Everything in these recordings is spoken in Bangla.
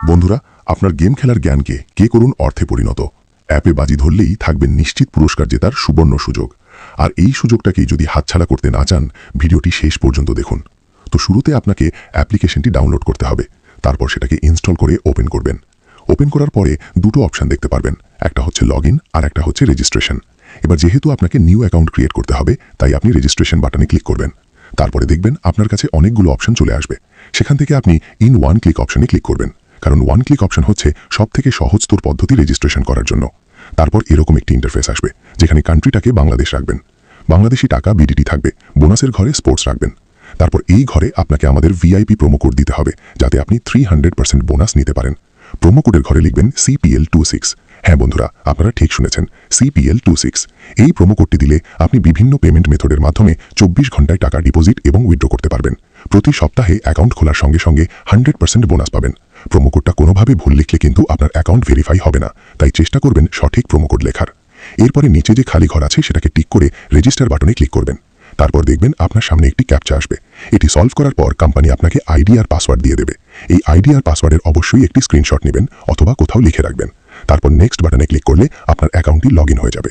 বন্ধুরা, আপনার গেম খেলার জ্ঞানকে কে করুন অর্থে পরিণত। অ্যাপে বাজি ধরলেই থাকবেন নিশ্চিত পুরস্কার জেতার সুবর্ণ সুযোগ। আর এই সুযোগটাকেই যদি হাতছাড়া করতে না চান, ভিডিওটি শেষ পর্যন্ত দেখুন। তো শুরুতে আপনাকে অ্যাপ্লিকেশনটি ডাউনলোড করতে হবে। তারপর সেটাকে ইনস্টল করে ওপেন করবেন। ওপেন করার পরে দুটো অপশন দেখতে পারবেন, একটা হচ্ছে লগইন আর একটা হচ্ছে রেজিস্ট্রেশন। এবার যেহেতু আপনাকে নিউ অ্যাকাউন্ট ক্রিয়েট করতে হবে, তাই আপনি রেজিস্ট্রেশন বাটনে ক্লিক করবেন। তারপরে দেখবেন আপনার কাছে অনেকগুলো অপশন চলে আসবে। সেখান থেকে আপনি ইন ওয়ান ক্লিক অপশনে ক্লিক করবেন, কারণ ওয়ান ক্লিক অপশন হচ্ছে সবথেকে সহজতর পদ্ধতি রেজিস্ট্রেশন করার জন্য। তারপর এরকম একটি ইন্টারফেস আসবে, যেখানে কান্ট্রিটাকে বাংলাদেশ রাখবেন, বাংলাদেশি টাকা বিডিটি থাকবে, বোনাসের ঘরে স্পোর্টস রাখবেন। তারপর এই ঘরে আপনাকে আমাদের ভিআইপি প্রোমো কোড দিতে হবে, যাতে আপনি 300% বোনাস নিতে পারেন। প্রোমো কোডের ঘরে লিখবেন CPL26। হ্যাঁ বন্ধুরা, আপনারা ঠিক শুনেছেন, CPL26। এই প্রোমো কোডটি দিলে আপনি বিভিন্ন পেমেন্ট মেথডের মাধ্যমে 24 ঘন্টায় টাকা ডিপোজিট এবং উইথড্র করতে পারবেন। প্রতি সপ্তাহে অ্যাকাউন্ট খোলার সঙ্গে সঙ্গে 100% বোনাস পাবেন। প্রোমো কোডটা কোনোভাবে ভুল লিখলে কিন্তু আপনার অ্যাকাউন্ট ভেরিফাই হবে না, তাই চেষ্টা করবেন সঠিক প্রোমো কোড লেখার। এরপরে নিচে যে খালি ঘর আছে সেটাকে টিক করে রেজিস্টার বাটনে ক্লিক করবেন। তারপর দেখবেন আপনার সামনে একটি ক্যাপচা আসবে। এটি সলভ করার পর কোম্পানি আপনাকে আইডি আর পাসওয়ার্ড দিয়ে দেবে। এই আইডি আর পাসওয়ার্ডের অবশ্যই একটি স্ক্রিনশট নেবেন অথবা কোথাও লিখে রাখবেন। তারপর নেক্সট বাটনে ক্লিক করলে আপনার অ্যাকাউন্টটি লগইন হয়ে যাবে।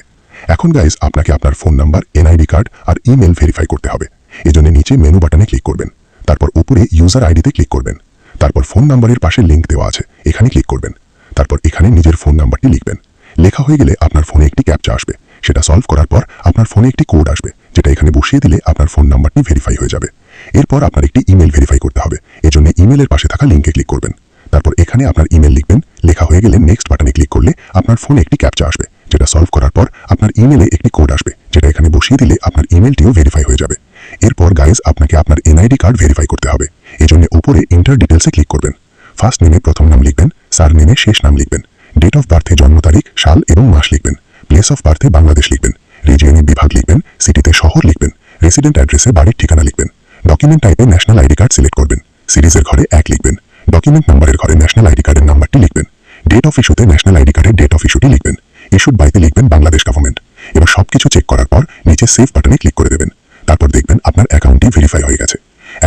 এখন গাইজ, আপনাকে আপনার ফোন নাম্বার, এনআইডি কার্ড আর ইমেল ভেরিফাই করতে হবে। এজন্য নিচে মেনু বাটনে ক্লিক করবেন। তারপর উপরে ইউজার আইডিতে ক্লিক করবেন। তারপর ফোন নাম্বারের পাশে লিঙ্ক দেওয়া আছে, এখানে ক্লিক করবেন। তারপর এখানে নিজের ফোন নাম্বারটি লিখবেন। লেখা হয়ে গেলে আপনার ফোনে একটি ক্যাপচা আসবে। সেটা সলভ করার পর আপনার ফোনে একটি কোড আসবে, যেটা এখানে বসিয়ে দিলে আপনার ফোন নাম্বারটি ভেরিফাই হয়ে যাবে। এরপর আপনার একটি ইমেল ভেরিফাই করতে হবে, এজন্য ইমেলের পাশে থাকা লিঙ্কে ক্লিক করবেন। তারপর এখানে আপনার ইমেল লিখবেন। লেখা হয়ে গেলে নেক্সট বাটনে ক্লিক করলে আপনার ফোনে একটি ক্যাপচা আসবে, যেটা সলভ করার পর আপনার ইমেলে একটি কোড আসবে, যেটা এখানে বসিয়ে দিলে আপনার ইমেলটিও ভেরিফাই হয়ে যাবে। এরপর গাইজ, আপনাকে আপনার এনআইডি কার্ড ভেরিফাই করতে হবে। এজন্য উপরে ইন্টার ডিটেলসে ক্লিক করবেন। ফার্স্ট নেমে প্রথম নাম লিখবেন, সার নেমে শেষ নাম লিখবেন, ডেট অফ বার্থে জন্ম তারিখ, সাল এবং মাস লিখবেন, প্লেস অফ বার্থে বাংলাদেশ লিখবেন, রিজিয়নে বিভাগ লিখবেন, সিটিতে শহর লিখবেন, রেসিডেন্ট অ্যাড্রেসে বাড়ির ঠিকানা লিখবেন, ডকুমেন্ট টাইপে ন্যাশনাল আইডি কার্ড সিলেক্ট করবেন, সিরিজের ঘরে 1 লিখবেন, ডকুমেন্ট নাম্বারের ঘরে ন্যাশনাল আইডি কার্ডের নাম্বারটি লিখবেন, ডেট অফ ইস্যুতে ন্যাশনাল আইডি কার্ডের ডেট অফ ইস্যুটি লিখবেন, ইস্যুড বাইতে লিখবেন বাংলাদেশ গভর্নমেন্ট। এবার সবকিছু চেক করার পর নিচে সেভ বাটনে ক্লিক করে দেবেন। তারপর দেখবেন আপনার অ্যাকাউন্টটি ভেরিফাই হয়ে গেছে।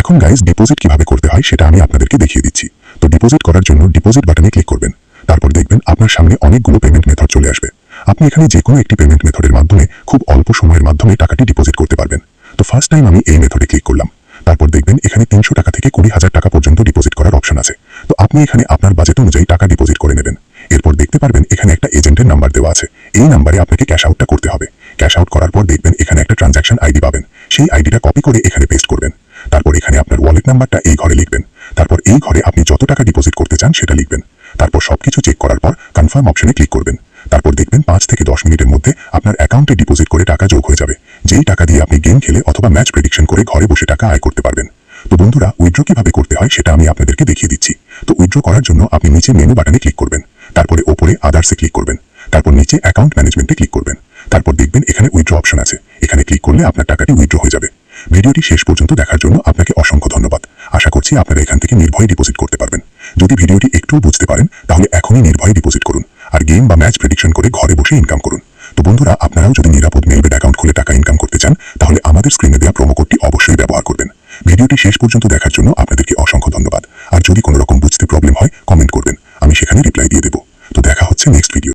এখন গাইজ, ডিপোজিট কিভাবে করতে হয় সেটা আমি আপনাদেরকে দেখিয়ে দিচ্ছি। তো ডিপোজিট করার জন্য ডিপোজিট বাটনে ক্লিক করবেন। তারপর দেখবেন আপনার সামনে অনেকগুলো পেমেন্ট মেথড চলে আসবে। আপনি এখানে যে কোনো একটি পেমেন্ট মেথডের মাধ্যমে খুব অল্প সময়ের মাধ্যমে টাকাটি ডিপোজিট করতে পারবেন। তো ফার্স্ট টাইম আমি এই মেথডে ক্লিক করলাম। তারপর দেখবেন এখানে 300 টাকা থেকে 20,000 টাকা পর্যন্ত ডিপোজিট করার অপশন আছে। তো আপনি এখানে আপনার বাজেট অনুযায়ী টাকা ডিপোজিট করে নেবেন। এরপর দেখতে পারবেন এখানে একটা এজেন্টের নাম্বার দেওয়া আছে। এই নাম্বারে আপনাকে ক্যাশ আউটটা করতে হবে। ক্যাশ আউট করার পর দেখবেন এখানে একটা ট্রানজাকশন আইডি পাবেন। সেই আইডিটা কপি করে এখানে পেস্ট করবেন। তারপর এখানে আপনার ওয়ালেট নাম্বারটা এই ঘরে লিখবেন। তারপর এই ঘরে আপনি যত টাকা ডিপোজিট করতে চান সেটা লিখবেন। তারপর সবকিছু চেক করার পর কনফার্ম অপশনে ক্লিক করবেন। তারপর দেখবেন 5 থেকে 10 মিনিটের মধ্যে আপনার অ্যাকাউন্টে ডিপোজিট করে টাকা যোগ হয়ে যাবে, যেই টাকা দিয়ে আপনি গেম খেলে অথবা ম্যাচ প্রেডিকশন করে ঘরে বসে টাকা আয় করতে পারবেন। তো বন্ধুরা, উইথড্র কিভাবে করতে হয় সেটা আমি আপনাদেরকে দেখিয়ে দিচ্ছি। তো উইথড্র করার জন্য আপনি নিচে মেনু বাটনে ক্লিক করবেন। তারপরে ওপরে আদার্সে ক্লিক করবেন। তারপর নিচে অ্যাকাউন্ট ম্যানেজমেন্টে ক্লিক করবেন। তারপর দেখবেন এখানে উইথড্র অপশন আছে, এখানে ক্লিক করলে আপনার টাকাটি উইথড্র হয়ে যাবে। ভিডিওটি শেষ পর্যন্ত দেখার জন্য আপনাকে অসংখ্য ধন্যবাদ। আশা করছি আপনারা এখান থেকে নির্ভয়ে ডিপোজিট করতে পারবেন। যদি ভিডিওটি একটুও বুঝতে পারেন তাহলে এখনই নির্ভয়ে ডিপোজিট করুন আর গেম বা ম্যাচ প্রেডিকশন করে ঘরে বসে ইনকাম করুন। তো বন্ধুরা, আপনারাও যদি নিরাপদ মেলবেট অ্যাকাউন্ট খুলে টাকা ইনকাম করতে চান তাহলে আমাদের স্ক্রিনে দেওয়া প্রোমো কোডটি অবশ্যই ব্যবহার করবেন। ভিডিওটি শেষ পর্যন্ত দেখার জন্য আপনাদেরকে অসংখ্য ধন্যবাদ। আর যদি কোনো রকম বুঝতে প্রবলেম হয় কমেন্ট করবেন, আমি সেখানে রিপ্লাই দিয়ে দেবো। তো দেখা হচ্ছে নেক্সট ভিডিও।